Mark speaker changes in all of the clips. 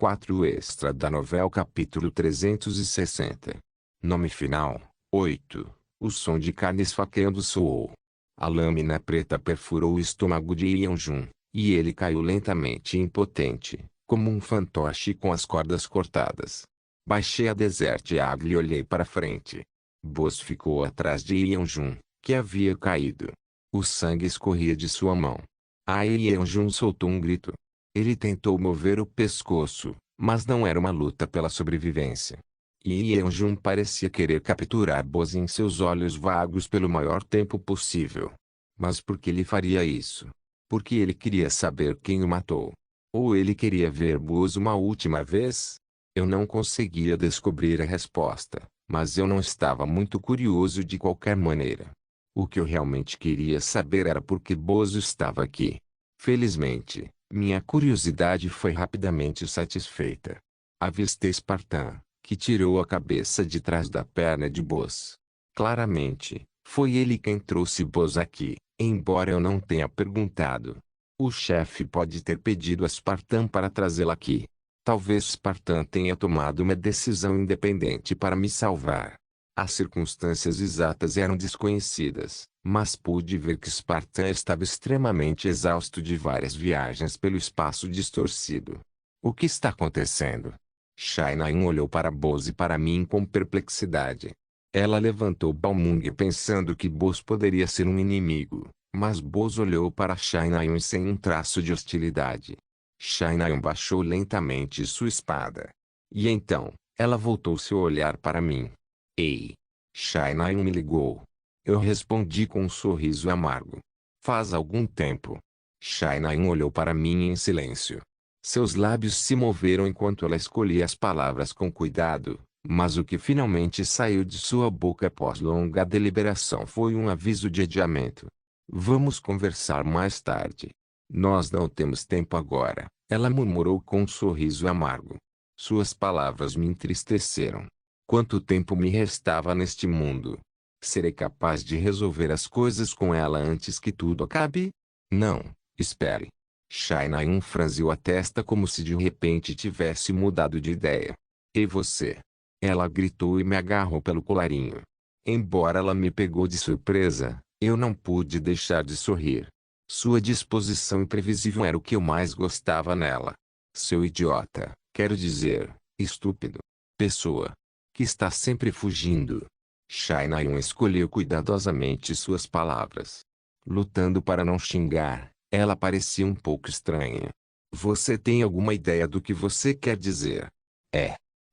Speaker 1: 4 Extra da novela capítulo 360. Nome final: 8. O som de carne esfaqueando soou. A lâmina preta perfurou o estômago de Yeonjun, e ele caiu lentamente impotente, como um fantoche com as cordas cortadas. Baixei a deserte água e olhei para frente. Boss ficou atrás de Yeonjun, que havia caído. O sangue escorria de sua mão. Yeonjun soltou um grito. Ele tentou mover o pescoço, mas não era uma luta pela sobrevivência. Yeonjun parecia querer capturar Boss em seus olhos vagos pelo maior tempo possível. Mas por que ele faria isso? Porque ele queria saber quem o matou. Ou ele queria ver Boss uma última vez? Eu não conseguia descobrir a resposta, mas eu não estava muito curioso de qualquer maneira. O que eu realmente queria saber era por que Boss estava aqui. Felizmente, minha curiosidade foi rapidamente satisfeita. Avistei Spartan, que tirou a cabeça de trás da perna de Boss. Claramente, foi ele quem trouxe Boss aqui, embora eu não tenha perguntado. O chefe pode ter pedido a Spartan para trazê-la aqui. Talvez Spartan tenha tomado uma decisão independente para me salvar. As circunstâncias exatas eram desconhecidas, mas pude ver que Spartan estava extremamente exausto de várias viagens pelo espaço distorcido. O que está acontecendo? Shai-Nain olhou para Boss e para mim com perplexidade. Ela levantou Balmung pensando que Boss poderia ser um inimigo, mas Boss olhou para Shai-Nain sem um traço de hostilidade. Shai-Nain baixou lentamente sua espada. E então, ela voltou seu olhar para mim. Ei! Shai-Nain me ligou. Eu respondi com um sorriso amargo. Faz algum tempo. Shai-Nain olhou para mim em silêncio. Seus lábios se moveram enquanto ela escolhia as palavras com cuidado, mas o que finalmente saiu de sua boca após longa deliberação foi um aviso de adiamento. Vamos conversar mais tarde. Nós não temos tempo agora, ela murmurou com um sorriso amargo. Suas palavras me entristeceram. Quanto tempo me restava neste mundo? Serei capaz de resolver as coisas com ela antes que tudo acabe? Não, espere. Shai-Nain franziu a testa como se de repente tivesse mudado de ideia. E você? Ela gritou e me agarrou pelo colarinho. Embora ela me pegou de surpresa, eu não pude deixar de sorrir. Sua disposição imprevisível era o que eu mais gostava nela. Seu idiota, quero dizer, estúpido. Pessoa. Que está sempre fugindo. Shai-Nain escolheu cuidadosamente suas palavras. Lutando para não xingar, ela parecia um pouco estranha. Você tem alguma ideia do que você quer dizer?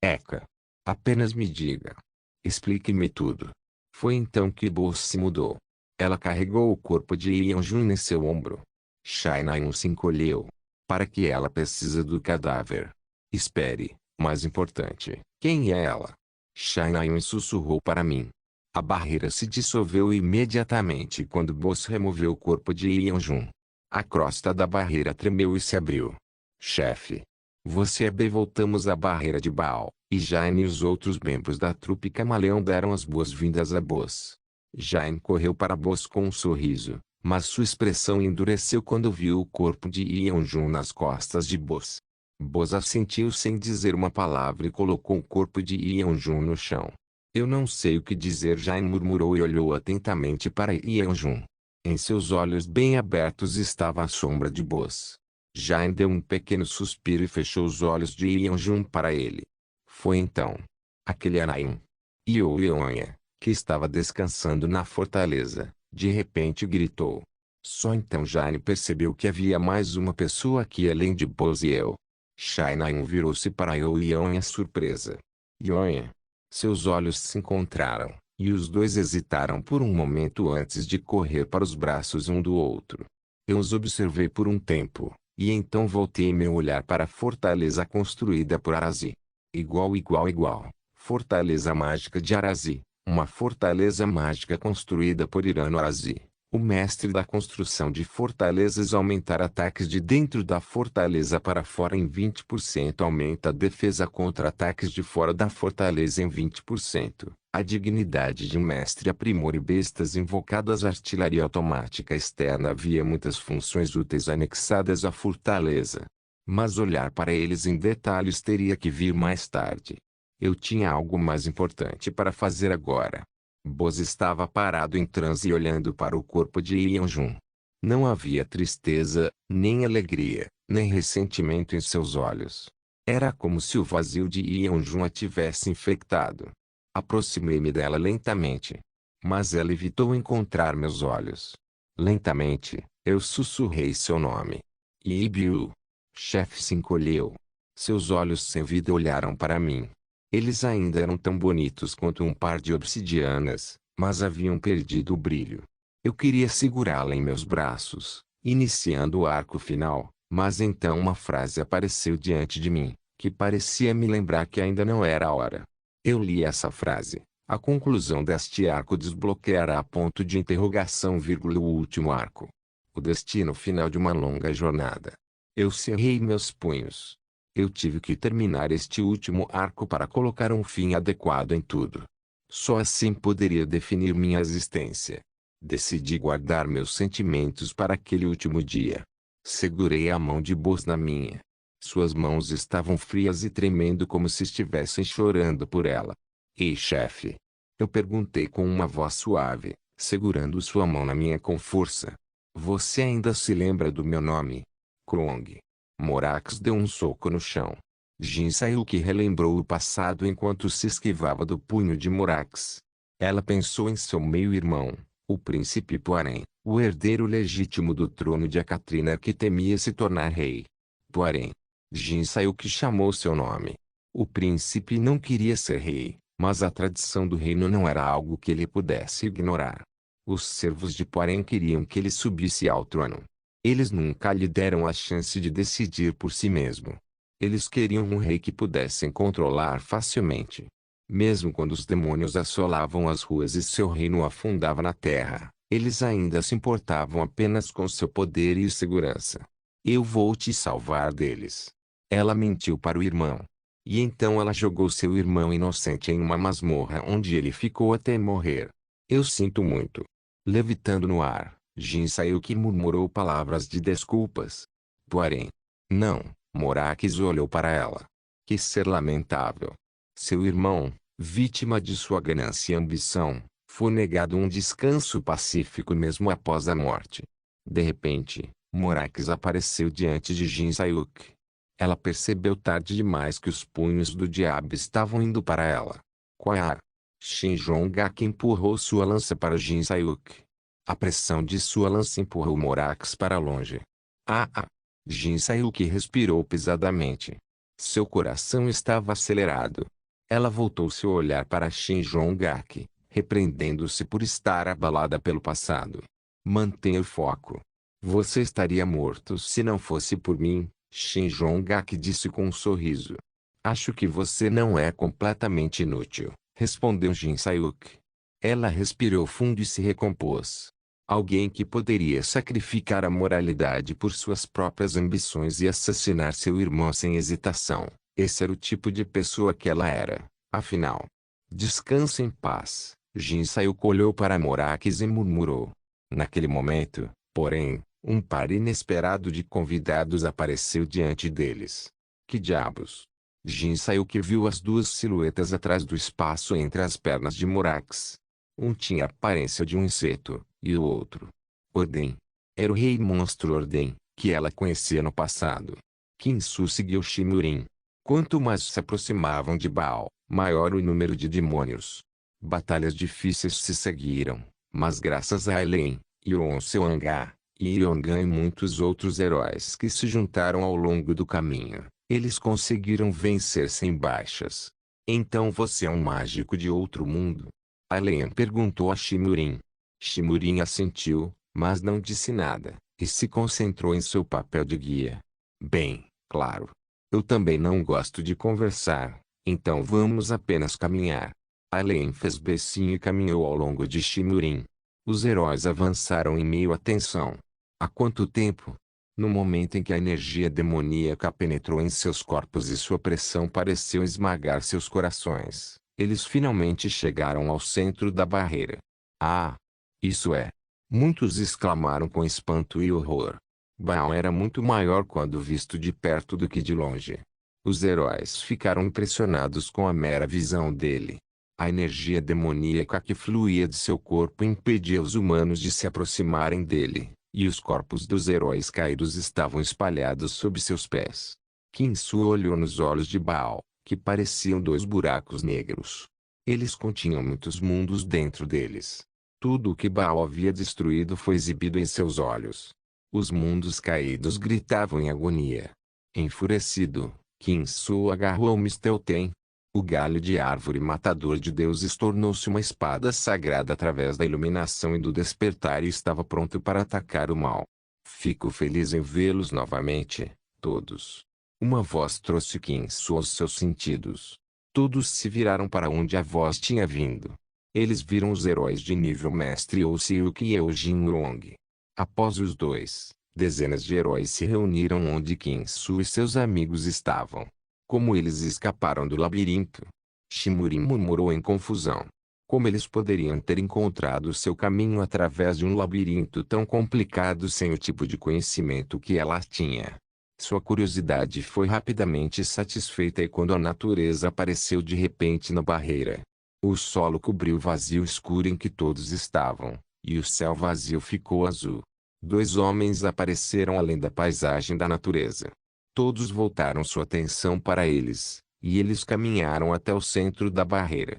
Speaker 1: Eka. Apenas me diga. Explique-me tudo. Foi então que Boss se mudou. Ela carregou o corpo de Yeonjun em seu ombro. Shai-Nain se encolheu. Para que ela precisa do cadáver? Espere, mais importante, quem é ela? Shai-Nain sussurrou para mim. A barreira se dissolveu imediatamente quando Boss removeu o corpo de Yeonjun. A crosta da barreira tremeu e se abriu. Chefe. Você é bem. Voltamos à barreira de Baal, e Jaime e os outros membros da trupe camaleão deram as boas-vindas a Boss. Jaime correu para Boss com um sorriso, mas sua expressão endureceu quando viu o corpo de Yeonjun nas costas de Boss. Boss assentiu sem dizer uma palavra e colocou o corpo de Yeonjun no chão. Eu não sei o que dizer, Jaime murmurou e olhou atentamente para Yeonjun. Em seus olhos bem abertos estava a sombra de Boss. Jaime deu um pequeno suspiro e fechou os olhos de Yeonjun para ele. Foi então. Aquele Anain. Yeonha, que estava descansando na fortaleza, de repente gritou. Só então Jaime percebeu que havia mais uma pessoa aqui além de Boss e eu. Shai-Nain virou-se para Yeonha surpresa. Yeonha. Seus olhos se encontraram, e os dois hesitaram por um momento antes de correr para os braços um do outro. Eu os observei por um tempo, e então voltei meu olhar para a fortaleza construída por Arazi. Igual. Fortaleza mágica de Arazi, uma fortaleza mágica construída por Irano Arazi, o mestre da construção de fortalezas. Aumentar ataques de dentro da fortaleza para fora em 20%. Aumenta a defesa contra ataques de fora da fortaleza em 20%. A dignidade de mestre aprimora e bestas invocadas. Artilharia automática externa. Havia muitas funções úteis anexadas à fortaleza. Mas olhar para eles em detalhes teria que vir mais tarde. Eu tinha algo mais importante para fazer agora. Boz estava parado em transe olhando para o corpo de Yeonjun. Não havia tristeza, nem alegria, nem ressentimento em seus olhos. Era como se o vazio de Yeonjun a tivesse infectado. Aproximei-me dela lentamente. Mas ela evitou encontrar meus olhos. Lentamente, eu sussurrei seu nome. Yibiu. Chefe se encolheu. Seus olhos sem vida olharam para mim. Eles ainda eram tão bonitos quanto um par de obsidianas, mas haviam perdido o brilho. Eu queria segurá-la em meus braços, iniciando o arco final, mas então uma frase apareceu diante de mim, que parecia me lembrar que ainda não era a hora. Eu li essa frase. A conclusão deste arco desbloqueará ponto de interrogação, o último arco. O destino final de uma longa jornada. Eu cerrei meus punhos. Eu tive que terminar este último arco para colocar um fim adequado em tudo. Só assim poderia definir minha existência. Decidi guardar meus sentimentos para aquele último dia. Segurei a mão de Boz na minha. Suas mãos estavam frias e tremendo como se estivessem chorando por ela. Ei, chefe? Eu perguntei com uma voz suave, segurando sua mão na minha com força. Você ainda se lembra do meu nome? Krong. Morax deu um soco no chão. Jin Sayuki relembrou o passado enquanto se esquivava do punho de Morax. Ela pensou em seu meio-irmão, o príncipe Poirén, o herdeiro legítimo do trono de Acatrina que temia se tornar rei. Poirén. Jin Sayuki chamou seu nome. O príncipe não queria ser rei, mas a tradição do reino não era algo que ele pudesse ignorar. Os servos de Poirén queriam que ele subisse ao trono. Eles nunca lhe deram a chance de decidir por si mesmo. Eles queriam um rei que pudessem controlar facilmente. Mesmo quando os demônios assolavam as ruas e seu reino afundava na terra, eles ainda se importavam apenas com seu poder e segurança. Eu vou te salvar deles. Ela mentiu para o irmão. E então ela jogou seu irmão inocente em uma masmorra onde ele ficou até morrer. Eu sinto muito. Levitando no ar, Jin Sayuki murmurou palavras de desculpas. Porém, não, Morax olhou para ela. Que ser lamentável. Seu irmão, vítima de sua ganância e ambição, foi negado um descanso pacífico mesmo após a morte. De repente, Morax apareceu diante de Jin Sayuki. Ela percebeu tarde demais que os punhos do diabo estavam indo para ela. Quar. Shin Jong-gak empurrou sua lança para Jin Sayuki. A pressão de sua lança empurrou Morax para longe. Ah! Jin Sayuki respirou pesadamente. Seu coração estava acelerado. Ela voltou seu olhar para Shin Jong-gak, repreendendo-se por estar abalada pelo passado. Mantenha o foco. Você estaria morto se não fosse por mim, Shin Jong-gak disse com um sorriso. Acho que você não é completamente inútil, respondeu Jin Sayuki. Ela respirou fundo e se recompôs. Alguém que poderia sacrificar a moralidade por suas próprias ambições e assassinar seu irmão sem hesitação. Esse era o tipo de pessoa que ela era, afinal. Descanse em paz. Jin Sayuki olhou para Morax e murmurou. Naquele momento, porém, um par inesperado de convidados apareceu diante deles. Que diabos? Jin Sayuki viu as duas silhuetas atrás do espaço entre as pernas de Morax. Um tinha a aparência de um inseto, e o outro. Orden. Era o rei monstro Orden, que ela conhecia no passado. Kinsu seguiu Shimurin. Quanto mais se aproximavam de Baal, maior o número de demônios. Batalhas difíceis se seguiram, mas graças a Elen, Yeon Seong-ga, Yeongan e muitos outros heróis que se juntaram ao longo do caminho, eles conseguiram vencer sem baixas. Então você é um mágico de outro mundo? Alen perguntou a Shimurin. Shimurin assentiu, mas não disse nada, e se concentrou em seu papel de guia. Bem, claro. Eu também não gosto de conversar, então vamos apenas caminhar. Alen fez becinho e caminhou ao longo de Shimurin. Os heróis avançaram em meio à tensão. Há quanto tempo? No momento em que a energia demoníaca penetrou em seus corpos e sua pressão pareceu esmagar seus corações, eles finalmente chegaram ao centro da barreira. Ah! Isso é! Muitos exclamaram com espanto e horror. Baal era muito maior quando visto de perto do que de longe. Os heróis ficaram impressionados com a mera visão dele. A energia demoníaca que fluía de seu corpo impedia os humanos de se aproximarem dele, e os corpos dos heróis caídos estavam espalhados sob seus pés. Kinsu olhou nos olhos de Baal, que pareciam dois buracos negros. Eles continham muitos mundos dentro deles. Tudo o que Baal havia destruído foi exibido em seus olhos. Os mundos caídos gritavam em agonia. Enfurecido, Kinsu agarrou Mistelten. O galho de árvore matador de deuses tornou-se uma espada sagrada através da iluminação e do despertar e estava pronto para atacar o mal. Fico feliz em vê-los novamente, todos. Uma voz trouxe Kinsu aos seus sentidos. Todos se viraram para onde a voz tinha vindo. Eles viram os heróis de nível mestre Ouseyuki e Eugene. Após os dois, dezenas de heróis se reuniram onde Kinsu e seus amigos estavam. Como eles escaparam do labirinto? Shimuri murmurou em confusão. Como eles poderiam ter encontrado seu caminho através de um labirinto tão complicado sem o tipo de conhecimento que ela tinha? Sua curiosidade foi rapidamente satisfeita e quando a natureza apareceu de repente na barreira. O solo cobriu o vazio escuro em que todos estavam, e o céu vazio ficou azul. Dois homens apareceram além da paisagem da natureza. Todos voltaram sua atenção para eles, e eles caminharam até o centro da barreira.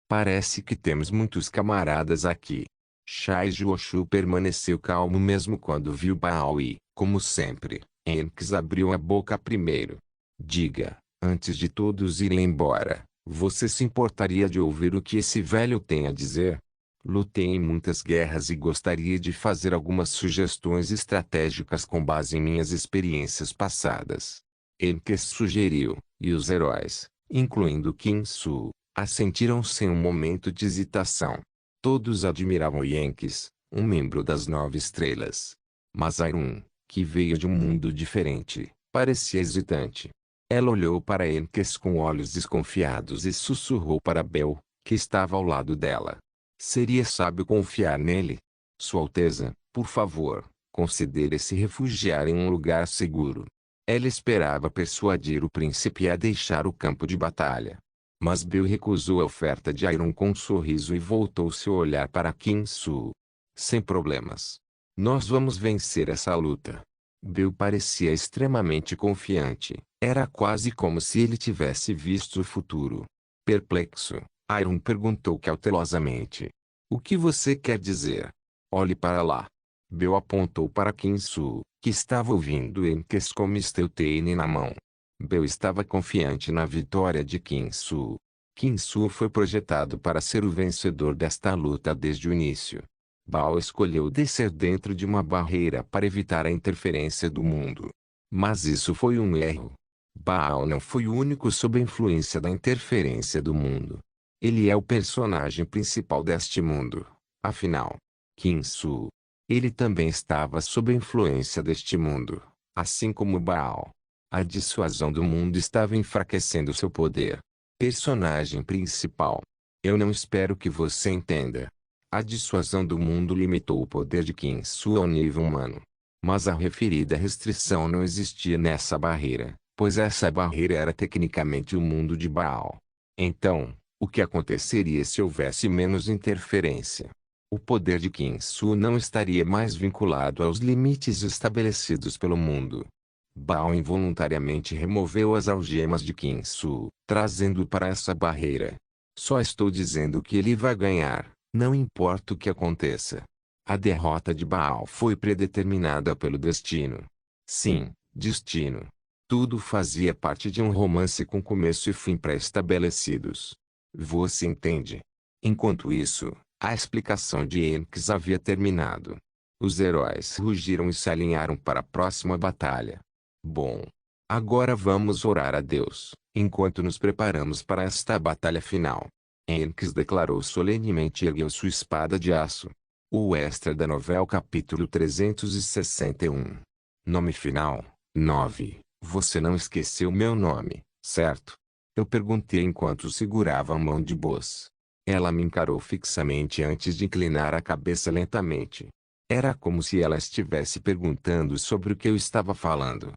Speaker 1: Parece que temos muitos camaradas aqui. Shai Juoshu permaneceu calmo mesmo quando viu Baal e, como sempre, Enks abriu a boca primeiro. Diga, antes de todos irem embora, você se importaria de ouvir o que esse velho tem a dizer? Lutei em muitas guerras e gostaria de fazer algumas sugestões estratégicas com base em minhas experiências passadas. Enks sugeriu, e os heróis, incluindo Kinsu, assentiram sem um momento de hesitação. Todos admiravam Enks, um membro das 9 estrelas. Mas Irun, que veio de um mundo diferente, parecia hesitante. Ela olhou para Enks com olhos desconfiados e sussurrou para Bel, que estava ao lado dela. Seria sábio confiar nele? Sua Alteza, por favor, considere se refugiar em um lugar seguro. Ela esperava persuadir o príncipe a deixar o campo de batalha. Mas Bel recusou a oferta de Irun com um sorriso e voltou seu olhar para Kinsu. Sem problemas. Nós vamos vencer essa luta. Bel parecia extremamente confiante. Era quase como se ele tivesse visto o futuro. Perplexo, Irun perguntou cautelosamente. O que você quer dizer? Olhe para lá. Bel apontou para Kinsu, que estava ouvindo Enks com Mistelteine na mão. Bel estava confiante na vitória de Kinsu. Kinsu foi projetado para ser o vencedor desta luta desde o início. Baal escolheu descer dentro de uma barreira para evitar a interferência do mundo. Mas isso foi um erro. Baal não foi o único sob a influência da interferência do mundo. Ele é o personagem principal deste mundo. Afinal, Kinsu. Ele também estava sob a influência deste mundo, assim como Baal. A dissuasão do mundo estava enfraquecendo seu poder. Personagem principal. Eu não espero que você entenda. A dissuasão do mundo limitou o poder de Kinsu ao nível humano. Mas a referida restrição não existia nessa barreira, pois essa barreira era tecnicamente o mundo de Baal. Então, o que aconteceria se houvesse menos interferência? O poder de Kinsu não estaria mais vinculado aos limites estabelecidos pelo mundo. Baal involuntariamente removeu as algemas de Kinsu, trazendo-o para essa barreira. Só estou dizendo que ele vai ganhar, não importa o que aconteça. A derrota de Baal foi predeterminada pelo destino. Sim, destino. Tudo fazia parte de um romance com começo e fim pré-estabelecidos. Você entende? Enquanto isso, a explicação de Enks havia terminado. Os heróis rugiram e se alinharam para a próxima batalha. Bom. Agora vamos orar a Deus, enquanto nos preparamos para esta batalha final. Enks declarou solenemente e ergueu sua espada de aço. O extra da novela capítulo 361. Nome final, 9. Você não esqueceu meu nome, certo? Eu perguntei enquanto segurava a mão de Boz. Ela me encarou fixamente antes de inclinar a cabeça lentamente. Era como se ela estivesse perguntando sobre o que eu estava falando.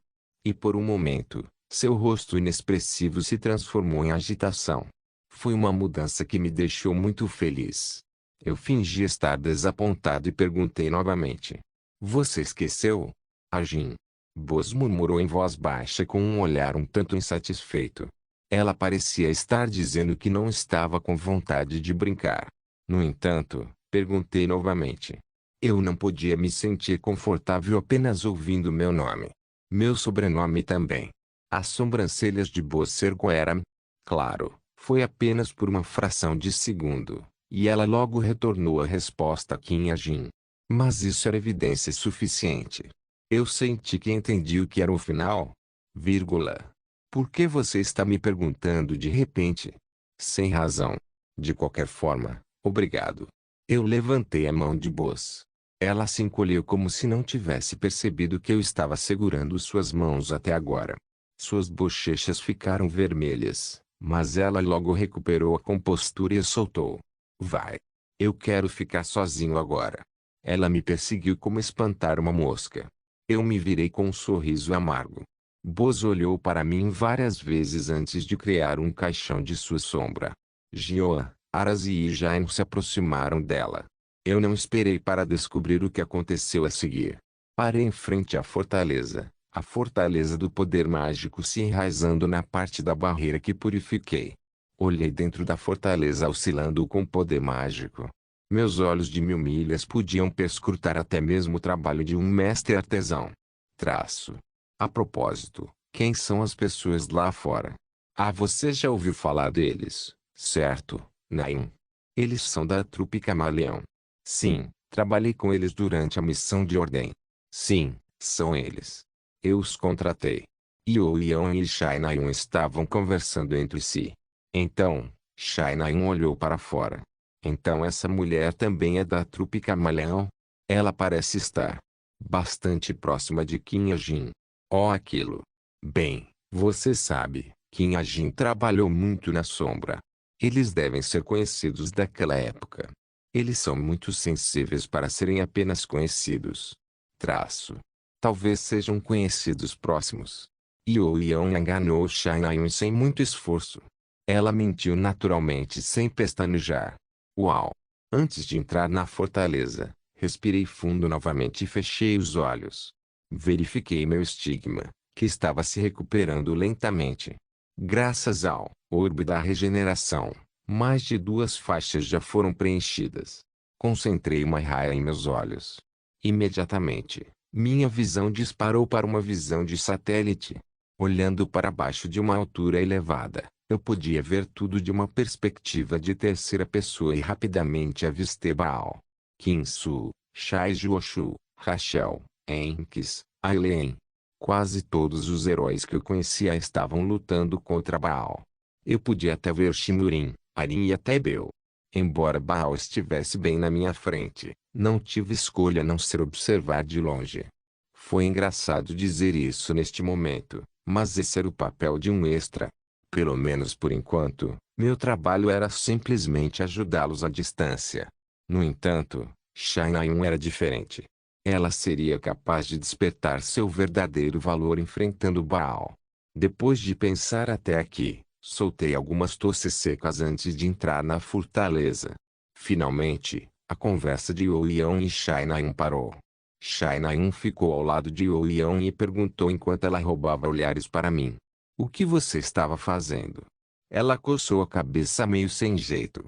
Speaker 1: E por um momento, seu rosto inexpressivo se transformou em agitação. Foi uma mudança que me deixou muito feliz. Eu fingi estar desapontado e perguntei novamente. Você esqueceu? Ajin. Boz murmurou em voz baixa com um olhar um tanto insatisfeito. Ela parecia estar dizendo que não estava com vontade de brincar. No entanto, perguntei novamente. Eu não podia me sentir confortável apenas ouvindo meu nome. Meu sobrenome também. As sobrancelhas de Boz se ergueram. Claro, foi apenas por uma fração de segundo, e ela logo retornou a resposta Kim Ajin. Mas isso era evidência suficiente. Eu senti que entendi o que era o final. Vírgula. Por que você está me perguntando de repente? Sem razão. De qualquer forma, obrigado. Eu levantei a mão de Boz. Ela se encolheu como se não tivesse percebido que eu estava segurando suas mãos até agora. Suas bochechas ficaram vermelhas, mas ela logo recuperou a compostura e soltou. Vai. Eu quero ficar sozinho agora. Ela me perseguiu como espantar uma mosca. Eu me virei com um sorriso amargo. Boz olhou para mim várias vezes antes de criar um caixão de sua sombra. Jioa, Arazi e Jain se aproximaram dela. Eu não esperei para descobrir o que aconteceu a seguir. Parei em frente à fortaleza, a fortaleza do poder mágico se enraizando na parte da barreira que purifiquei. Olhei dentro da fortaleza oscilando com poder mágico. Meus olhos de 1000 milhas podiam perscrutar até mesmo o trabalho de um mestre artesão. Traço. A propósito, quem são as pessoas lá fora? Ah, você já ouviu falar deles, certo, Naim? Eles são da trupe Camaleão. Sim, trabalhei com eles durante a missão de ordem. Sim, são eles. Eu os contratei. Io Lion e Shai Naim estavam conversando entre si. Então, Shai Naim olhou para fora. Então essa mulher também é da trupe Camaleão? Ela parece estar bastante próxima de Kim Ajin. Oh, aquilo. Bem, você sabe, Kim Ajin trabalhou muito na sombra. Eles devem ser conhecidos daquela época. Eles são muito sensíveis para serem apenas conhecidos. Traço. Talvez sejam conhecidos próximos. Io Liang enganou Shai Naim sem muito esforço. Ela mentiu naturalmente sem pestanejar. Uau! Antes de entrar na fortaleza, respirei fundo novamente e fechei os olhos. Verifiquei meu estigma, que estava se recuperando lentamente. Graças ao orbe da regeneração, mais de 2 faixas já foram preenchidas. Concentrei uma raia em meus olhos. Imediatamente, minha visão disparou para uma visão de satélite. Olhando para baixo de uma altura elevada, eu podia ver tudo de uma perspectiva de terceira pessoa e rapidamente avistei Baal, Kinsu, Shai Juoshu, Rachel, Enki, Aileen. Quase todos os heróis que eu conhecia estavam lutando contra Baal. Eu podia até ver Shimurin, Arin e até Bel. Embora Baal estivesse bem na minha frente, não tive escolha a não ser observar de longe. Foi engraçado dizer isso neste momento, mas esse era o papel de um extra. Pelo menos por enquanto, meu trabalho era simplesmente ajudá-los à distância. No entanto, Shai Naim era diferente. Ela seria capaz de despertar seu verdadeiro valor enfrentando Baal. Depois de pensar até aqui, soltei algumas tosses secas antes de entrar na fortaleza. Finalmente, a conversa de Oion e Shai Naim parou. Shai Naim ficou ao lado de Oion e perguntou enquanto ela roubava olhares para mim. O que você estava fazendo? Ela coçou a cabeça meio sem jeito.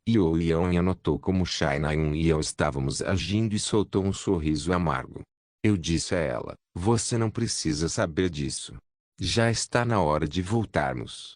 Speaker 1: Oion anotou como Shai Naim e eu estávamos agindo e soltou um sorriso amargo. Eu disse a ela, você não precisa saber disso. Já está na hora de voltarmos.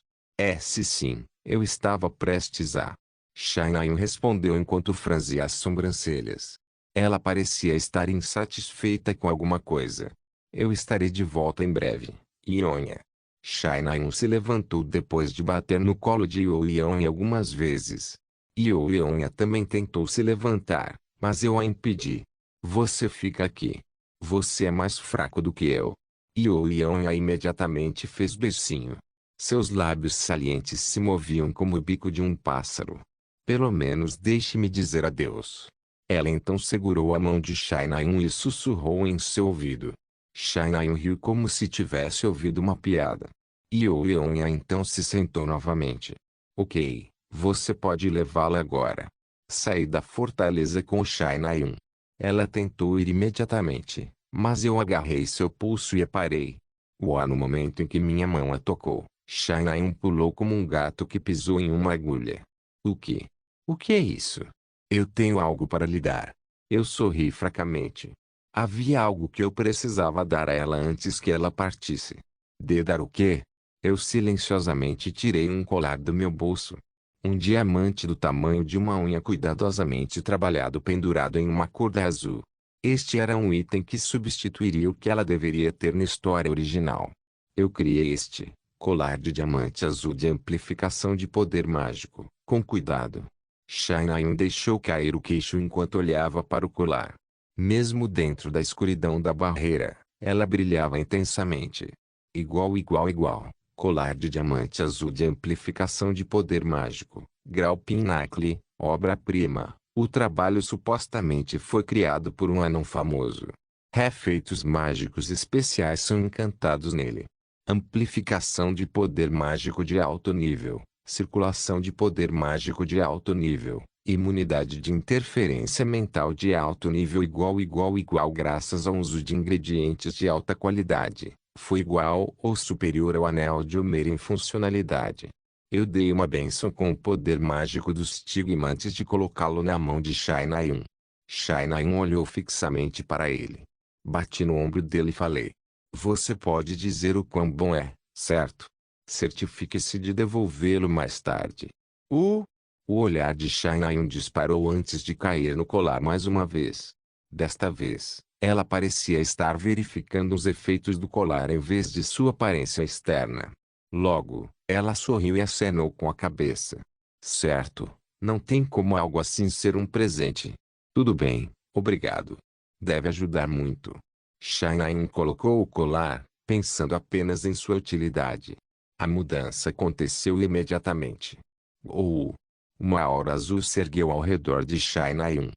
Speaker 1: Se sim, eu estava prestes a. Shai Naim respondeu enquanto franzia as sobrancelhas. Ela parecia estar insatisfeita com alguma coisa. Eu estarei de volta em breve, Ionia. Shai Naim se levantou depois de bater no colo de Ionia algumas vezes. Ionia também tentou se levantar, mas eu a impedi. Você fica aqui. Você é mais fraco do que eu. Ionia imediatamente fez beicinho. Seus lábios salientes se moviam como o bico de um pássaro. Pelo menos deixe-me dizer adeus. Ela então segurou a mão de Shai Nayun e sussurrou em seu ouvido. Shai Nayun riu como se tivesse ouvido uma piada. Yeonha então se sentou novamente. Ok, você pode levá-la agora. Saí da fortaleza com Shai Nayun. Ela tentou ir imediatamente, mas eu agarrei seu pulso e a parei. No momento em que minha mão a tocou, Shai Nayun pulou como um gato que pisou em uma agulha. O que? O que é isso? Eu tenho algo para lhe dar. Eu sorri fracamente. Havia algo que eu precisava dar a ela antes que ela partisse. De dar o quê? Eu silenciosamente tirei um colar do meu bolso. Um diamante do tamanho de uma unha cuidadosamente trabalhado pendurado em uma corda azul. Este era um item que substituiria o que ela deveria ter na história original. Eu criei este colar de diamante azul de amplificação de poder mágico, com cuidado. Shai Nayun deixou cair o queixo enquanto olhava para o colar. Mesmo dentro da escuridão da barreira, ela brilhava intensamente. Igual. Colar de diamante azul de amplificação de poder mágico, grau Pinnacle, obra-prima. O trabalho supostamente foi criado por um anão famoso. Efeitos mágicos especiais são encantados nele. Amplificação de poder mágico de alto nível, circulação de poder mágico de alto nível, imunidade de interferência mental de alto nível igual graças ao uso de ingredientes de alta qualidade. Foi igual ou superior ao anel de Homer em funcionalidade. Eu dei uma bênção com o poder mágico do estigma antes de colocá-lo na mão de Shai Nayun. Shai Nayun olhou fixamente para ele. Bati no ombro dele e falei. Você pode dizer o quão bom é, certo? Certifique-se de devolvê-lo mais tarde. O olhar de Shai Nayun disparou antes de cair no colar mais uma vez. Desta vez, ela parecia estar verificando os efeitos do colar em vez de sua aparência externa. Logo, ela sorriu e acenou com a cabeça. Certo, não tem como algo assim ser um presente. Tudo bem, obrigado. Deve ajudar muito. Shai Nayun colocou o colar, pensando apenas em sua utilidade. A mudança aconteceu imediatamente. Uma aura azul se ergueu ao redor de Shai Nayun.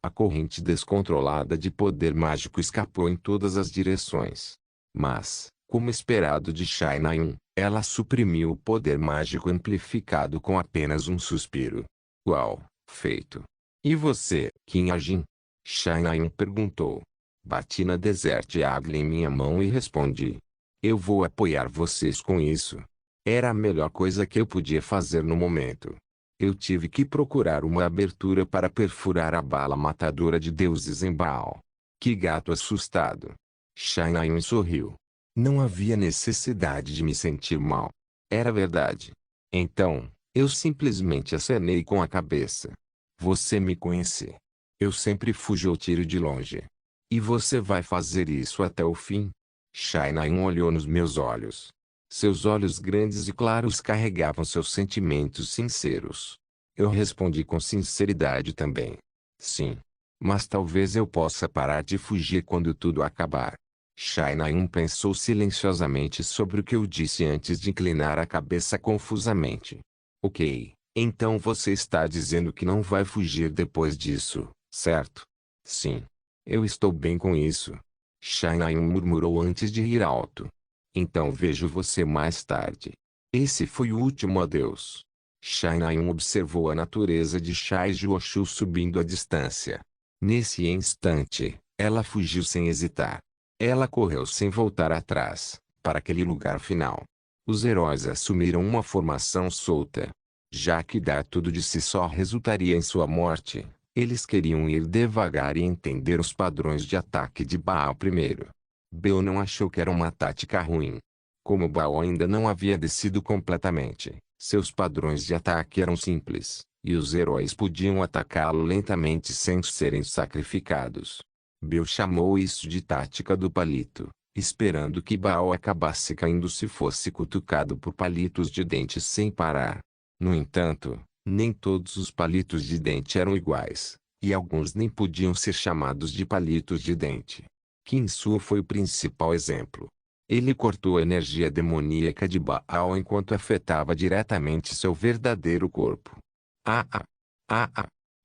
Speaker 1: A corrente descontrolada de poder mágico escapou em todas as direções. Mas, como esperado de Shai Nayun, ela suprimiu o poder mágico amplificado com apenas um suspiro. Uau, feito. E você, Qin Ajin? Shai Nayun perguntou. Bati na Desert Eagle em minha mão e respondi. Eu vou apoiar vocês com isso. Era a melhor coisa que eu podia fazer no momento. Eu tive que procurar uma abertura para perfurar a bala matadora de deuses em Baal. Que gato assustado. Shai Nayun sorriu. Não havia necessidade de me sentir mal. Era verdade. Então, eu simplesmente acenei com a cabeça. Você me conhece. Eu sempre fujo ou tiro de longe. E você vai fazer isso até o fim? Shai Nayun olhou nos meus olhos. Seus olhos grandes e claros carregavam seus sentimentos sinceros. Eu respondi com sinceridade também. Sim. Mas talvez eu possa parar de fugir quando tudo acabar. Shai Nayun pensou silenciosamente sobre o que eu disse antes de inclinar a cabeça confusamente. Ok, então você está dizendo que não vai fugir depois disso, certo? Sim. Eu estou bem com isso. Shai Nayun murmurou antes de rir alto. Então vejo você mais tarde. Esse foi o último adeus. Shai Nayun observou a natureza de Shai Juoshu subindo a distância. Nesse instante, ela fugiu sem hesitar. Ela correu sem voltar atrás, para aquele lugar final. Os heróis assumiram uma formação solta. Já que dar tudo de si só resultaria em sua morte, eles queriam ir devagar e entender os padrões de ataque de Baal primeiro. Bel não achou que era uma tática ruim. Como Baal ainda não havia descido completamente, seus padrões de ataque eram simples, e os heróis podiam atacá-lo lentamente sem serem sacrificados. Bel chamou isso de tática do palito, esperando que Baal acabasse caindo se fosse cutucado por palitos de dente sem parar. No entanto, nem todos os palitos de dente eram iguais, e alguns nem podiam ser chamados de palitos de dente. Qin Su foi o principal exemplo. Ele cortou a energia demoníaca de Baal enquanto afetava diretamente seu verdadeiro corpo.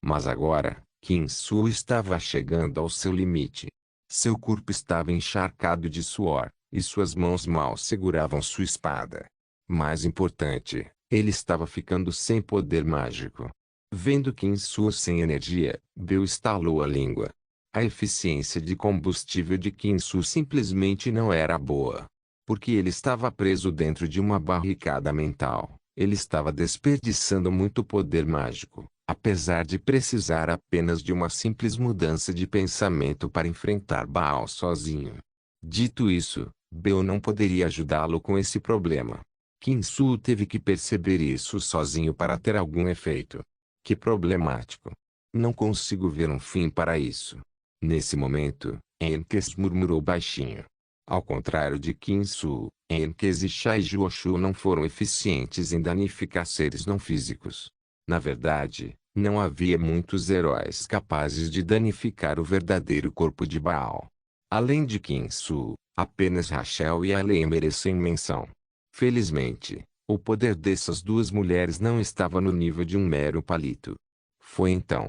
Speaker 1: Mas agora, Qin Su estava chegando ao seu limite. Seu corpo estava encharcado de suor, e suas mãos mal seguravam sua espada. Mais importante, ele estava ficando sem poder mágico. Vendo Qin Su sem energia, Bill estalou a língua. A eficiência de combustível de Qin Su simplesmente não era boa. Porque ele estava preso dentro de uma barricada mental, ele estava desperdiçando muito poder mágico, apesar de precisar apenas de uma simples mudança de pensamento para enfrentar Baal sozinho. Dito isso, Bill não poderia ajudá-lo com esse problema. Qin Su teve que perceber isso sozinho para ter algum efeito. Que problemático. Não consigo ver um fim para isso. Nesse momento, Enkes murmurou baixinho. Ao contrário de Qin Su, Enkes e Shai Juoshu não foram eficientes em danificar seres não físicos. Na verdade, não havia muitos heróis capazes de danificar o verdadeiro corpo de Baal. Além de Qin Su, apenas Rachel e Alei merecem menção. Felizmente, o poder dessas duas mulheres não estava no nível de um mero palito. Foi então.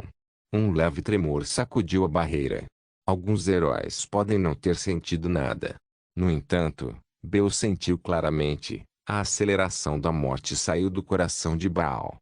Speaker 1: Um leve tremor sacudiu a barreira. Alguns heróis podem não ter sentido nada. No entanto, Bill sentiu claramente. A aceleração da morte saiu do coração de Baal.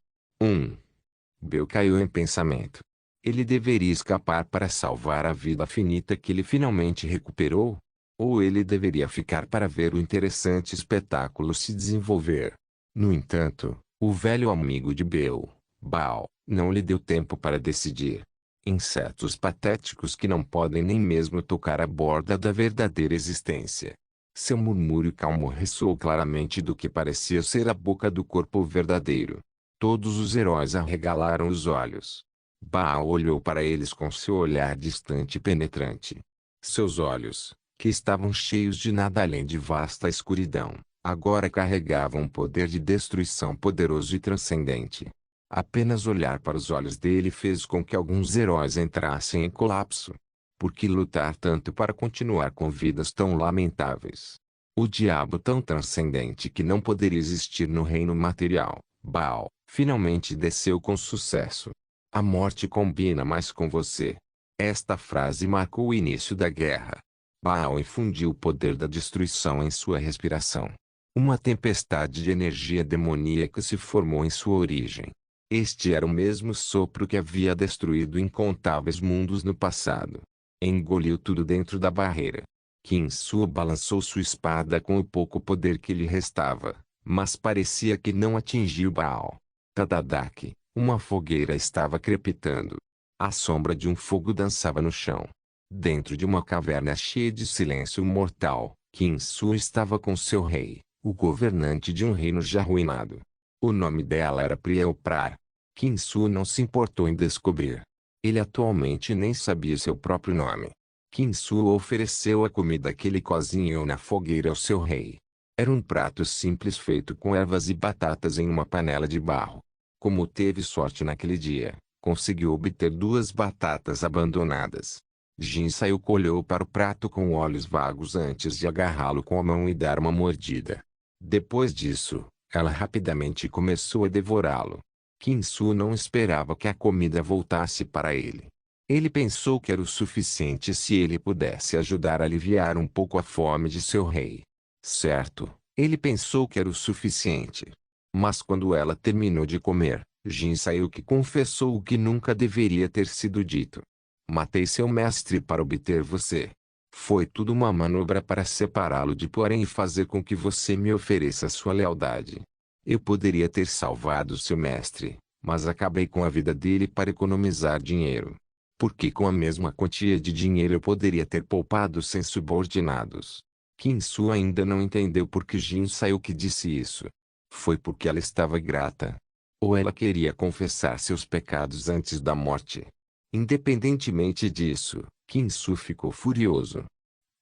Speaker 1: Bill caiu em pensamento. Ele deveria escapar para salvar a vida finita que ele finalmente recuperou? Ou ele deveria ficar para ver o interessante espetáculo se desenvolver? No entanto, o velho amigo de Bill, Baal, não lhe deu tempo para decidir. Insetos patéticos que não podem nem mesmo tocar a borda da verdadeira existência. Seu murmúrio calmo ressoou claramente do que parecia ser a boca do corpo verdadeiro. Todos os heróis arregalaram os olhos. Baal olhou para eles com seu olhar distante e penetrante. Seus olhos, que estavam cheios de nada além de vasta escuridão, agora carregavam um poder de destruição poderoso e transcendente. Apenas olhar para os olhos dele fez com que alguns heróis entrassem em colapso. Por que lutar tanto para continuar com vidas tão lamentáveis? O diabo tão transcendente que não poderia existir no reino material, Baal, finalmente desceu com sucesso. A morte combina mais com você. Esta frase marcou o início da guerra. Baal infundiu o poder da destruição em sua respiração. Uma tempestade de energia demoníaca se formou em sua origem. Este era o mesmo sopro que havia destruído incontáveis mundos no passado. Engoliu tudo dentro da barreira. Qin Su balançou sua espada com o pouco poder que lhe restava, mas parecia que não atingiu Baal. Tadadak, uma fogueira estava crepitando. A sombra de um fogo dançava no chão. Dentro de uma caverna cheia de silêncio mortal, Qin Su estava com seu rei, o governante de um reino já arruinado. O nome dela era Prielprar. Qin Su não se importou em descobrir. Ele atualmente nem sabia seu próprio nome. Qin Su ofereceu a comida que ele cozinhou na fogueira ao seu rei. Era um prato simples feito com ervas e batatas em uma panela de barro. Como teve sorte naquele dia, conseguiu obter 2 batatas abandonadas. Jin saiu olhou para o prato com olhos vagos antes de agarrá-lo com a mão e dar uma mordida. Depois disso, ela rapidamente começou a devorá-lo. Qin Su não esperava que a comida voltasse para ele. Ele pensou que era o suficiente se ele pudesse ajudar a aliviar um pouco a fome de seu rei. Certo, ele pensou que era o suficiente. Mas quando ela terminou de comer, Jin saiu que confessou o que nunca deveria ter sido dito. Matei seu mestre para obter você. Foi tudo uma manobra para separá-lo de porém e fazer com que você me ofereça sua lealdade. Eu poderia ter salvado seu mestre, mas acabei com a vida dele para economizar dinheiro. Porque com a mesma quantia de dinheiro eu poderia ter poupado sem subordinados. Qin Su ainda não entendeu por que Jin saiu que disse isso. Foi porque ela estava grata. Ou ela queria confessar seus pecados antes da morte. Independentemente disso, Qin Su ficou furioso.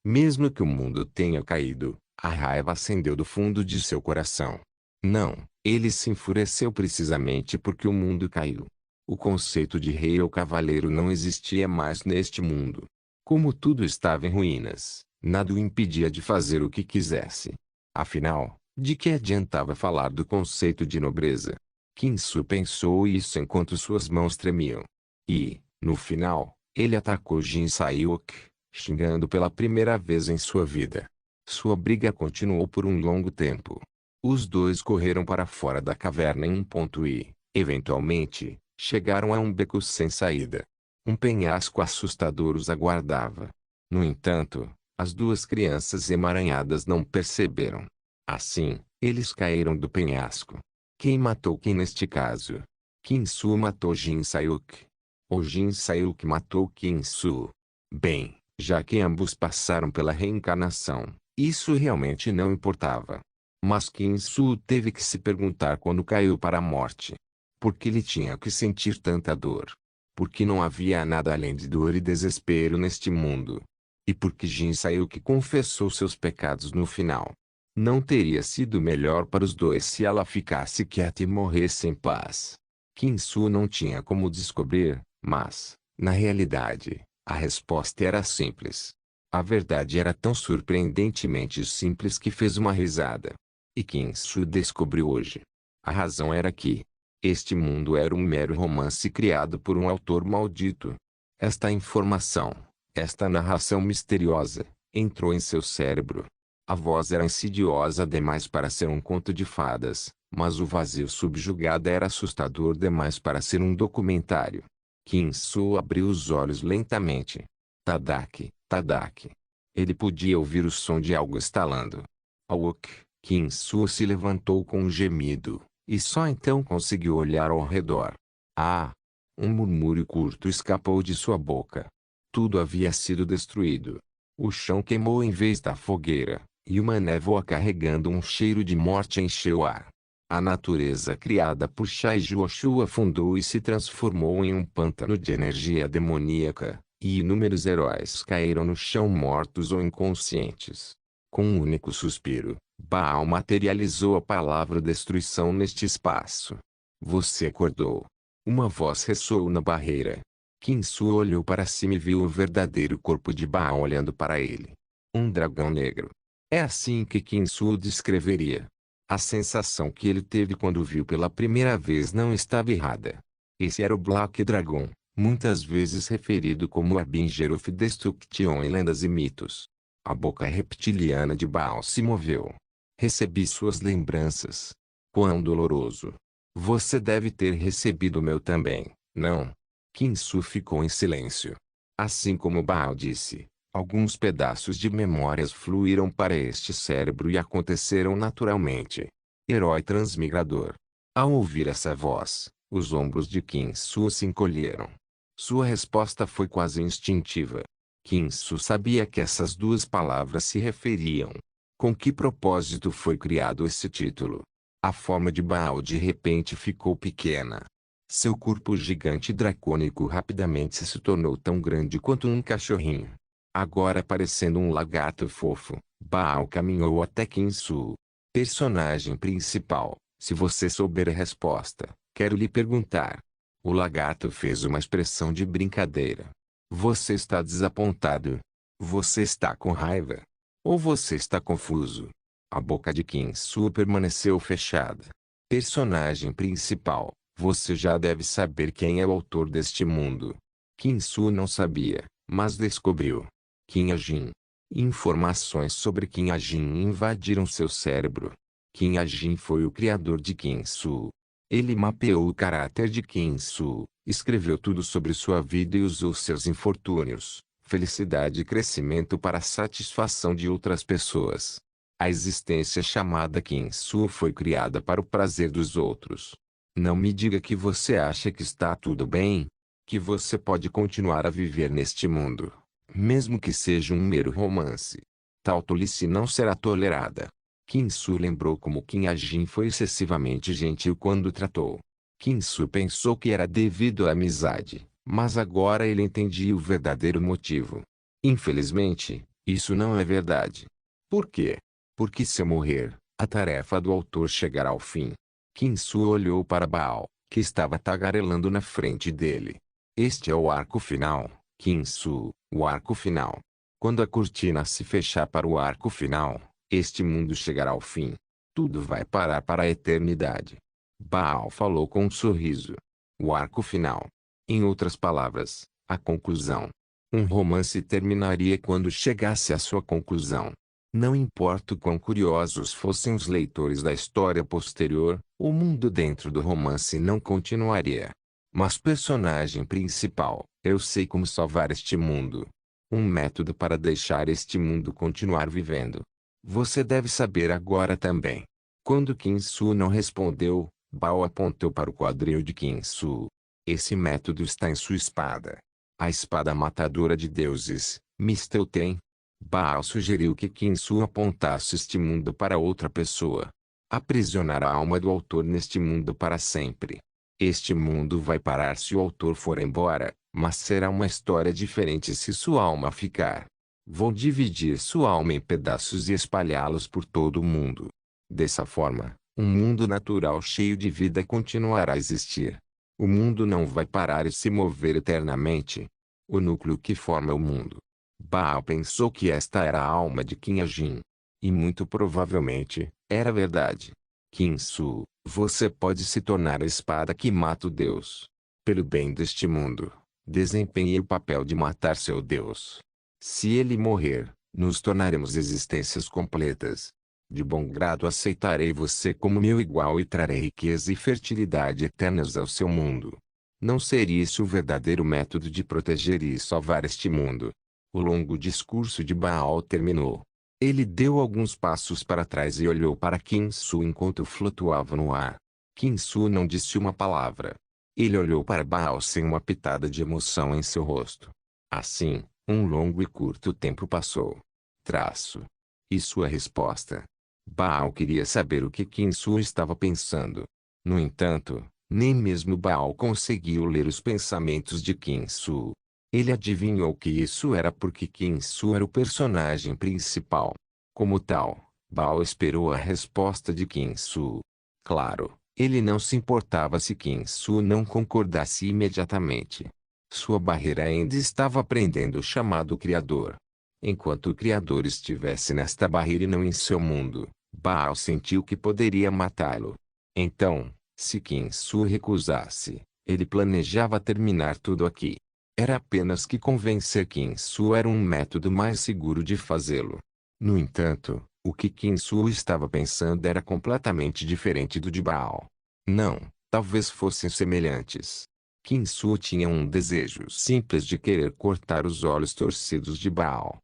Speaker 1: Mesmo que o mundo tenha caído, a raiva acendeu do fundo de seu coração. Não, ele se enfureceu precisamente porque o mundo caiu. O conceito de rei ou cavaleiro não existia mais neste mundo. Como tudo estava em ruínas, nada o impedia de fazer o que quisesse. Afinal, de que adiantava falar do conceito de nobreza? Qin Su pensou isso enquanto suas mãos tremiam. E, No final, ele atacou Jin Sayuk, xingando pela primeira vez em sua vida. Sua briga continuou por um longo tempo. Os dois correram para fora da caverna em um ponto e, eventualmente, chegaram a um beco sem saída. Um penhasco assustador os aguardava. No entanto, as duas crianças emaranhadas não perceberam. Assim, eles caíram do penhasco. Quem matou quem neste caso? Kinsu matou Jin Sayuk. Ou Jin Sayuk matou Kinsu. Bem, já que ambos passaram pela reencarnação, isso realmente não importava. Mas Kinsu teve que se perguntar quando caiu para a morte. Por que ele tinha que sentir tanta dor? Porque não havia nada além de dor e desespero neste mundo. E porque Jin Sayuk confessou seus pecados no final. Não teria sido melhor para os dois se ela ficasse quieta e morresse em paz. Kinsu não tinha como descobrir, mas, na realidade, a resposta era simples. A verdade era tão surpreendentemente simples que fez uma risada. E Kinsu descobriu hoje. A razão era que este mundo era um mero romance criado por um autor maldito. Esta informação, esta narração misteriosa, entrou em seu cérebro. A voz era insidiosa demais para ser um conto de fadas, mas o vazio subjugado era assustador demais para ser um documentário. Kinsu abriu os olhos lentamente. Tadaki, Tadaki. Ele podia ouvir o som de algo estalando. Awok, Kinsu se levantou com um gemido, e só então conseguiu olhar ao redor. Ah! Um murmúrio curto escapou de sua boca. Tudo havia sido destruído. O chão queimou em vez da fogueira, e uma névoa carregando um cheiro de morte encheu o ar. A natureza criada por Shaijuoshu afundou e se transformou em um pântano de energia demoníaca, e inúmeros heróis caíram no chão mortos ou inconscientes. Com um único suspiro, Baal materializou a palavra destruição neste espaço. Você acordou. Uma voz ressoou na barreira. Kinsu olhou para cima e viu o verdadeiro corpo de Baal olhando para ele. Um dragão negro. É assim que Kinsu o descreveria. A sensação que ele teve quando o viu pela primeira vez não estava errada. Esse era o Black Dragon, muitas vezes referido como Harbinger of Destruction em lendas e mitos. A boca reptiliana de Baal se moveu. Recebi suas lembranças. Quão doloroso. Você deve ter recebido o meu também, não? Kinsu ficou em silêncio. Assim como Baal disse, alguns pedaços de memórias fluíram para este cérebro e aconteceram naturalmente. Herói transmigrador. Ao ouvir essa voz, os ombros de Kinsu se encolheram. Sua resposta foi quase instintiva. Kinsu sabia que essas duas palavras se referiam. Com que propósito foi criado esse título? A forma de Baal de repente ficou pequena. Seu corpo gigante dracônico rapidamente se tornou tão grande quanto um cachorrinho. Agora parecendo um lagarto fofo, Baal caminhou até Kinsu. Personagem principal, se você souber a resposta, quero lhe perguntar. O lagarto fez uma expressão de brincadeira. Você está desapontado? Você está com raiva? Ou você está confuso? A boca de Kinsu permaneceu fechada. Personagem principal, você já deve saber quem é o autor deste mundo. Kinsu não sabia, mas descobriu. Kim Ajin. Informações sobre Kim Ajin invadiram seu cérebro. Kim Ajin foi o criador de Kinsu. Ele mapeou o caráter de Kinsu, escreveu tudo sobre sua vida e usou seus infortúnios, felicidade e crescimento para a satisfação de outras pessoas. A existência chamada Kinsu foi criada para o prazer dos outros. Não me diga que você acha que está tudo bem, que você pode continuar a viver neste mundo, mesmo que seja um mero romance. Tal tolice não será tolerada. Kinsu lembrou como Kim Ajin foi excessivamente gentil quando tratou. Kinsu pensou que era devido à amizade, mas agora ele entendia o verdadeiro motivo. Infelizmente, isso não é verdade. Por quê? Porque se eu morrer, a tarefa do autor chegará ao fim. Kinsu olhou para Baal, que estava tagarelando na frente dele. Este é o arco final, Kinsu, o arco final. Quando a cortina se fechar para o arco final, este mundo chegará ao fim. Tudo vai parar para a eternidade. Baal falou com um sorriso. O arco final. Em outras palavras, A conclusão. Um romance terminaria quando chegasse à sua conclusão. Não importa o quão curiosos fossem os leitores da história posterior, o mundo dentro do romance não continuaria. Mas personagem principal, eu sei como salvar este mundo. Um método para deixar este mundo continuar vivendo. Você deve saber agora também. Quando Kinsu não respondeu, Bao apontou para o quadril de Kinsu. Esse método está em sua espada. A espada matadora de deuses, Mistelten. Baal sugeriu que Kinsu apontasse este mundo para outra pessoa. Aprisionar a alma do autor neste mundo para sempre. Este mundo vai parar se o autor for embora, mas será uma história diferente se sua alma ficar. Vou dividir sua alma em pedaços e espalhá-los por todo o mundo. Dessa forma, um mundo natural cheio de vida continuará a existir. O mundo não vai parar e se mover eternamente. O núcleo que forma o mundo. Baal pensou que esta era a alma de Qin. E muito provavelmente, era verdade. Kinsu, você pode se tornar a espada que mata o Deus. Pelo bem deste mundo, desempenhe o papel de matar seu Deus. Se ele morrer, nos tornaremos existências completas. De bom grado aceitarei você como meu igual e trarei riqueza e fertilidade eternas ao seu mundo. Não seria isso o verdadeiro método de proteger e salvar este mundo? O longo discurso de Baal terminou. Ele deu alguns passos para trás e olhou para Kinsu enquanto flutuava no ar. Kinsu não disse uma palavra. Ele olhou para Baal sem uma pitada de emoção em seu rosto. Assim, um longo e curto tempo passou. Traço. E sua resposta? Baal queria saber o que Kinsu estava pensando. No entanto, nem mesmo Baal conseguiu ler os pensamentos de Kinsu. Ele adivinhou que isso era porque Kinsu era o personagem principal. Como tal, Baal esperou a resposta de Kinsu. Claro, ele não se importava se Kinsu não concordasse imediatamente. Sua barreira ainda estava aprendendo o chamado Criador. Enquanto o Criador estivesse nesta barreira e não em seu mundo, Baal sentiu que poderia matá-lo. Então, se Kinsu recusasse, ele planejava terminar tudo aqui. Era apenas que convencer Kinsu era um método mais seguro de fazê-lo. No entanto, o que Kinsu estava pensando era completamente diferente do de Baal. Não, talvez fossem semelhantes. Kinsu tinha um desejo simples de querer cortar os olhos torcidos de Baal.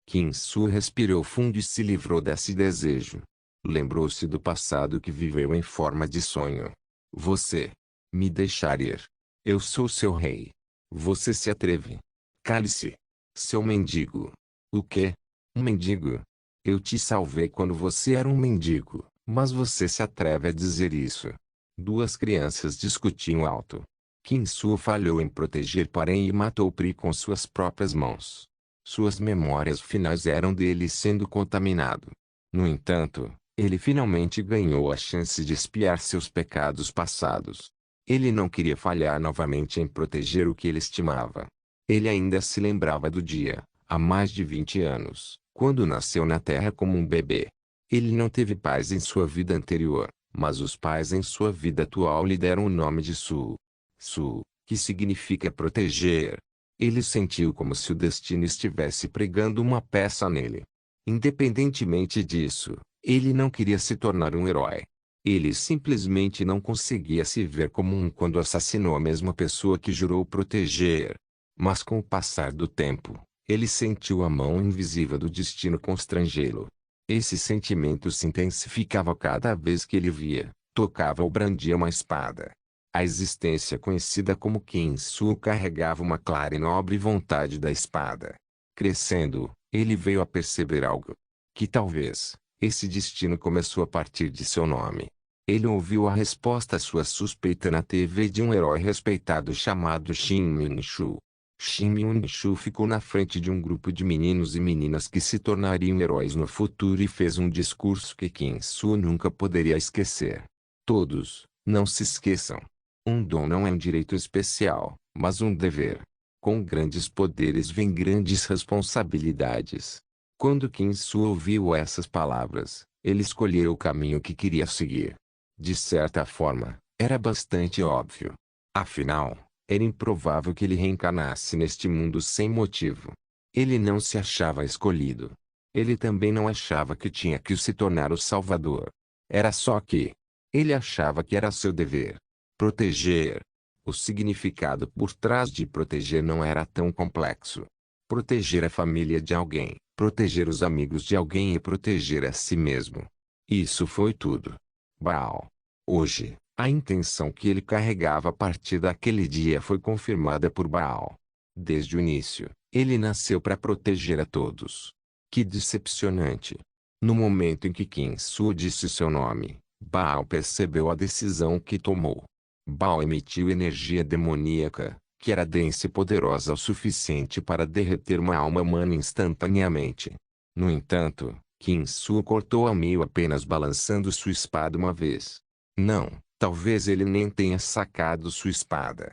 Speaker 1: Kinsu respirou fundo e se livrou desse desejo. Lembrou-se do passado que viveu em forma de sonho. Você me deixar ir. Eu sou seu rei. Você se atreve. Cale-se. Seu mendigo. O quê? Um mendigo? Eu te salvei quando você era um mendigo, mas você se atreve a dizer isso. Duas crianças discutiam alto. Kinsu falhou em proteger Parém e matou Pri com suas próprias mãos. Suas memórias finais eram dele sendo contaminado. No entanto, ele finalmente ganhou a chance de expiar seus pecados passados. Ele não queria falhar novamente em proteger o que ele estimava. Ele ainda se lembrava do dia, há mais de 20 anos, quando nasceu na Terra como um bebê. Ele não teve pais em sua vida anterior, mas os pais em sua vida atual lhe deram o nome de Su. Su, que significa proteger. Ele sentiu como se o destino estivesse pregando uma peça nele. Independentemente disso, ele não queria se tornar um herói. Ele simplesmente não conseguia se ver como um quando assassinou a mesma pessoa que jurou proteger. Mas com o passar do tempo, ele sentiu a mão invisível do destino constrangê-lo. Esse sentimento se intensificava cada vez que ele via, tocava ou brandia uma espada. A existência conhecida como Kinsu carregava uma clara e nobre vontade da espada. Crescendo, ele veio a perceber algo. Que talvez, esse destino começou a partir de seu nome. Ele ouviu a resposta à sua suspeita na TV de um herói respeitado chamado Shin Min-shu. Shin Min-shu ficou na frente de um grupo de meninos e meninas que se tornariam heróis no futuro e fez um discurso que Kinsu nunca poderia esquecer. Todos, não se esqueçam. Um dom não é um direito especial, mas um dever. Com grandes poderes vem grandes responsabilidades. Quando Kinsu ouviu essas palavras, ele escolheu o caminho que queria seguir. De certa forma, era bastante óbvio. Afinal, Era improvável que ele reencarnasse neste mundo sem motivo. Ele não se achava escolhido. Ele também não achava que tinha que se tornar o Salvador. Era só que ele achava que era seu dever proteger. O significado por trás de proteger não era tão complexo. Proteger a família de alguém, proteger os amigos de alguém e proteger a si mesmo. Isso foi tudo. Baal. Hoje, a intenção que ele carregava a partir daquele dia foi confirmada por Baal. Desde o início, ele nasceu para proteger a todos. Que decepcionante. No momento em que Kinsu disse seu nome, Baal percebeu a decisão que tomou. Baal emitiu energia demoníaca, que era densa e poderosa o suficiente para derreter uma alma humana instantaneamente. No entanto, Kinsu cortou a meio apenas balançando sua espada uma vez. Não, talvez ele nem tenha sacado sua espada.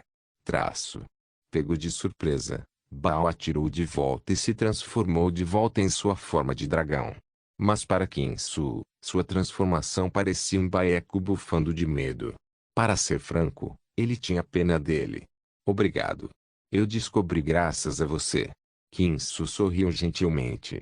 Speaker 1: Pego de surpresa, Baal atirou de volta e se transformou de volta em sua forma de dragão. Mas para Kinsu, sua transformação parecia um baeco bufando de medo. Para ser franco, ele tinha pena dele. Obrigado. Eu descobri graças a você. Kinsu sorriu gentilmente.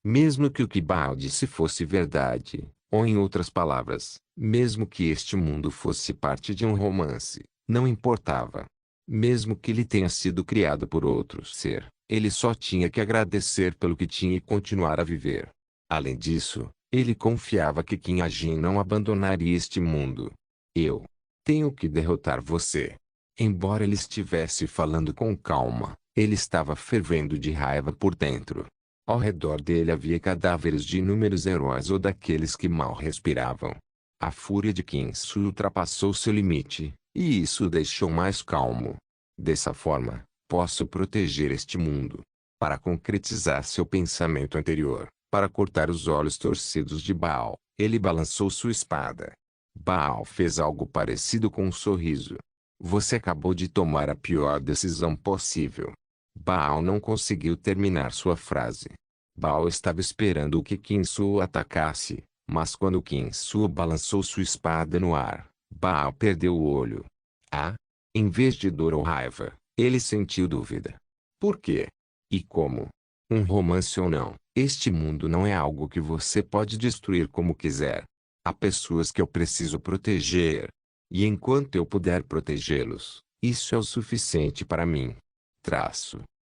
Speaker 1: Mesmo que o que Baal disse fosse verdade, ou em outras palavras, mesmo que este mundo fosse parte de um romance, não importava. Mesmo que ele tenha sido criado por outro ser, ele só tinha que agradecer pelo que tinha e continuar a viver. Além disso, ele confiava que Qin Ajin não abandonaria este mundo. Eu tenho que derrotar você. Embora ele estivesse falando com calma, ele estava fervendo de raiva por dentro. Ao redor dele havia cadáveres de inúmeros heróis ou daqueles que mal respiravam. A fúria de Kinsu ultrapassou seu limite, e isso o deixou mais calmo. Dessa forma, posso proteger este mundo. Para concretizar seu pensamento anterior, para cortar os olhos torcidos de Baal, ele balançou sua espada. Baal fez algo parecido com um sorriso. Você acabou de tomar a pior decisão possível. Baal não conseguiu terminar sua frase. Baal estava esperando que Kinsu o atacasse, mas quando Kinsu balançou sua espada no ar, Baal perdeu o olho. Ah! Em vez de dor ou raiva, ele sentiu dúvida. Por quê? E como? Um romance ou não, este mundo não é algo que você pode destruir como quiser. Há pessoas que eu preciso proteger. E enquanto eu puder protegê-los, isso é o suficiente para mim.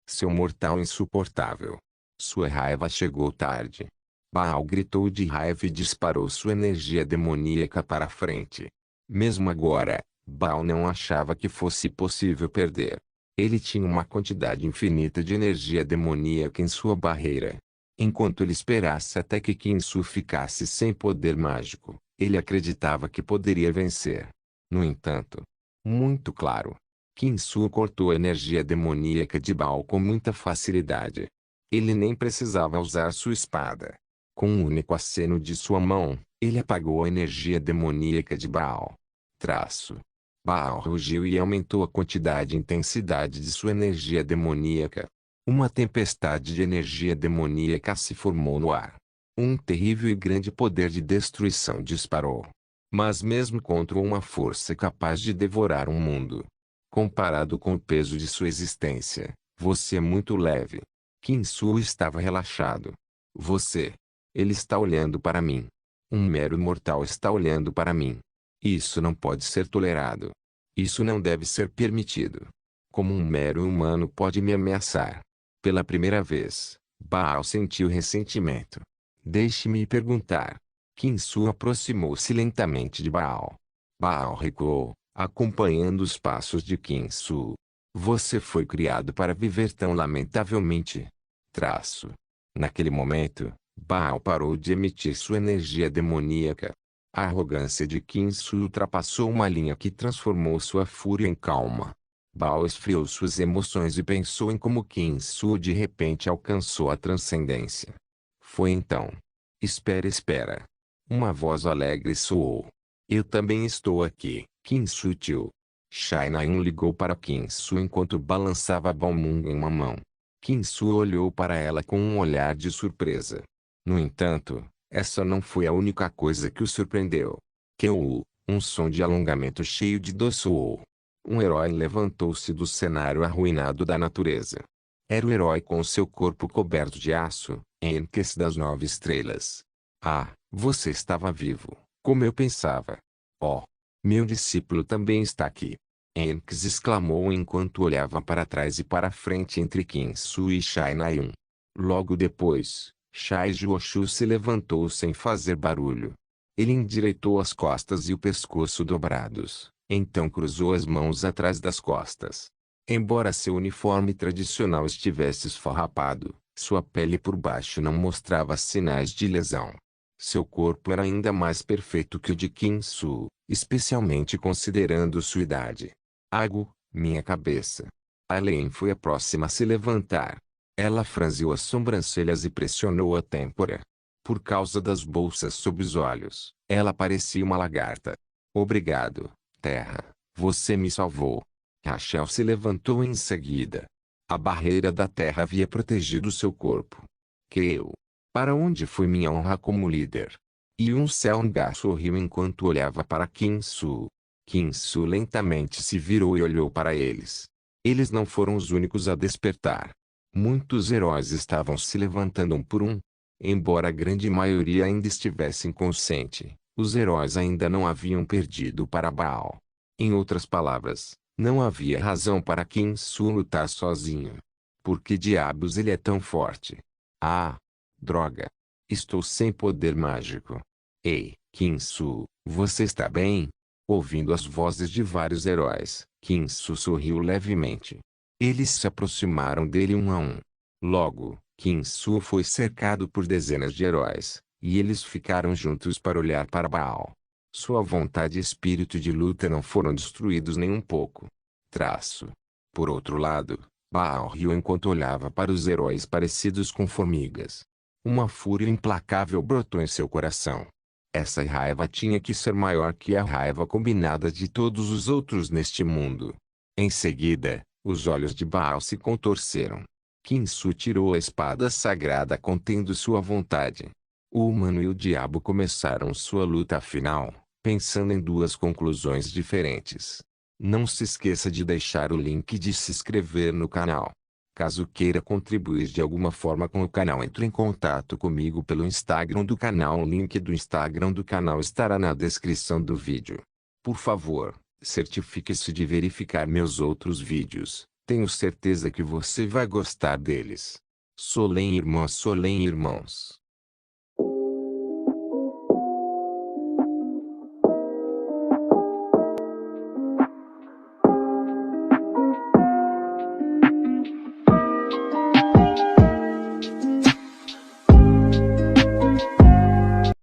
Speaker 1: Seu mortal insuportável. Sua raiva chegou tarde. Baal gritou de raiva e disparou sua energia demoníaca para a frente. Mesmo agora, Baal não achava que fosse possível perder. Ele tinha uma quantidade infinita de energia demoníaca em sua barreira. Enquanto ele esperasse até que Kinsu ficasse sem poder mágico, ele acreditava que poderia vencer. No entanto, muito claro, Kinsu cortou a energia demoníaca de Baal com muita facilidade. Ele nem precisava usar sua espada. Com um único aceno de sua mão, ele apagou a energia demoníaca de Baal. Baal rugiu e aumentou a quantidade e intensidade de sua energia demoníaca. Uma tempestade de energia demoníaca se formou no ar. Um terrível e grande poder de destruição disparou. Mas mesmo contra uma força capaz de devorar um mundo, comparado com o peso de sua existência, você é muito leve. Kinsu estava relaxado. Ele está olhando para mim. Um mero mortal está olhando para mim. Isso não pode ser tolerado. Isso não deve ser permitido. Como um mero humano pode me ameaçar? Pela primeira vez, Baal sentiu ressentimento. Deixe-me perguntar. Kinsu aproximou-se lentamente de Baal. Baal recuou, acompanhando os passos de Kinsu. Você foi criado para viver tão lamentavelmente. Naquele momento, Baal parou de emitir sua energia demoníaca. A arrogância de Kinsu ultrapassou uma linha que transformou sua fúria em calma. Baal esfriou suas emoções e pensou em como Kinsu de repente alcançou a transcendência. Foi então. Espera. Uma voz alegre soou. Eu também estou aqui, Kinsu-tio. Shainayun ligou para Kinsu enquanto balançava a Balmung em uma mão. Kinsu olhou para ela com um olhar de surpresa. No entanto, essa não foi a única coisa que o surpreendeu. Um som de alongamento cheio de dor soou. Um herói levantou-se do cenário arruinado da natureza. Era o herói com seu corpo coberto de aço, Encas das 9 estrelas. Ah, você estava vivo, como eu pensava. Oh, meu discípulo também está aqui. Encas exclamou enquanto olhava para trás e para frente entre Kinsu e Shai Nayun. Logo depois, Shai Juoshu se levantou sem fazer barulho. Ele endireitou as costas e o pescoço dobrados, então cruzou as mãos atrás das costas. Embora seu uniforme tradicional estivesse esfarrapado, sua pele por baixo não mostrava sinais de lesão. Seu corpo era ainda mais perfeito que o de Kinsu, especialmente considerando sua idade. Ago, minha cabeça. Aileen foi a próxima a se levantar. Ela franziu as sobrancelhas e pressionou a têmpora. Por causa das bolsas sob os olhos, ela parecia uma lagarta. Obrigado, Terra. Você me salvou. Rachel se levantou em seguida. A barreira da terra havia protegido seu corpo. Para onde foi minha honra como líder? Yun Seonga sorriu enquanto olhava para Kinsu. Kinsu lentamente se virou e olhou para eles. Eles não foram os únicos a despertar. Muitos heróis estavam se levantando um por um. Embora a grande maioria ainda estivesse inconsciente, os heróis ainda não haviam perdido para Baal. Em outras palavras, não havia razão para Kinsu lutar sozinho. Por que diabos ele é tão forte? Ah, droga! Estou sem poder mágico. Ei, Kinsu, você está bem? Ouvindo as vozes de vários heróis, Kinsu sorriu levemente. Eles se aproximaram dele um a um. Logo, Kinsu foi cercado por dezenas de heróis, e eles ficaram juntos para olhar para Baal. Sua vontade e espírito de luta não foram destruídos nem um pouco. Por outro lado, Baal riu enquanto olhava para os heróis parecidos com formigas. Uma fúria implacável brotou em seu coração. Essa raiva tinha que ser maior que a raiva combinada de todos os outros neste mundo. Em seguida, os olhos de Baal se contorceram. Kinsu tirou a espada sagrada contendo sua vontade. O humano e o diabo começaram sua luta final, pensando em duas conclusões diferentes. Não se esqueça de deixar o link de se inscrever no canal. Caso queira contribuir de alguma forma com o canal, entre em contato comigo pelo Instagram do canal. O link do Instagram do canal estará na descrição do vídeo. Por favor, certifique-se de verificar meus outros vídeos. Tenho certeza que você vai gostar deles. Solem irmãos.